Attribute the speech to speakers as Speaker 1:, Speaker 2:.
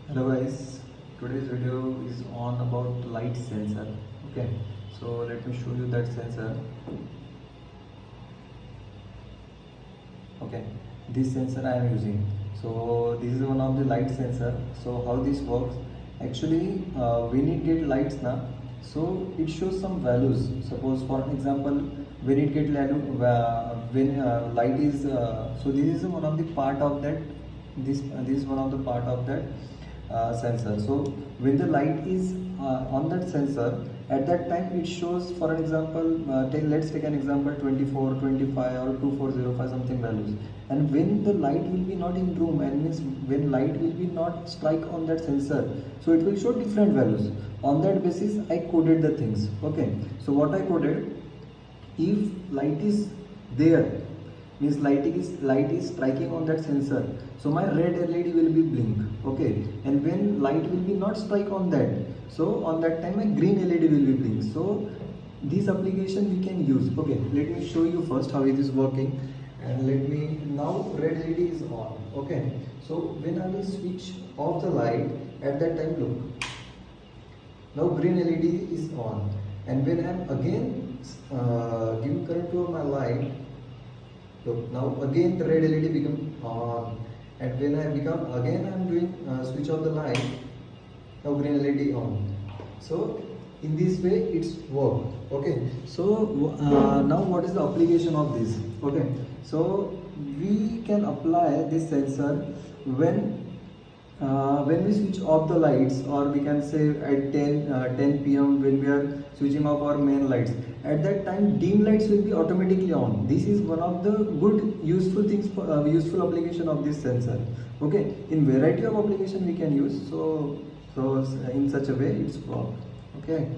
Speaker 1: Hello guys, today's video is on about light sensor. Okay, so let me show you that sensor. Okay, this sensor I am using. So this is one of the light sensor. So how this works? Actually, when it get lights now, so it shows some values. Suppose for example, when it get when light is so this is one of the part of that. This is one of the part of that sensor. So when the light is on that sensor, at that time it shows, for an example, let's take an example 24, 25 or 2405 something values. And when the light will be not in room, and means when light will be not strike on that sensor, so it will show different values. On that basis I coded the things. Okay, so what I coded, if light is there, means light is striking on that sensor, so my red LED will be blink. Okay, and when light will be not strike on that, so on that time my green LED will be blink. So this application we can use. Okay, let me show you first how it is working. And let me, now red LED is on. Okay, so when I will switch off the light, at that time look, now green LED is on. And when I am again giving current to my light, look, now again the red LED become on. And when I become again I am doing switch off the light, now green LED on. So in this way it's work. Okay, so now what is the application of this? Okay, so we can apply this sensor when we switch off the lights, or we can say at 10 p.m. when we are switching off our main lights. At that time dim lights will be automatically on. This is one of the good useful things for useful application of this sensor. Okay, in variety of application we can use. So in such a way it's work. Okay.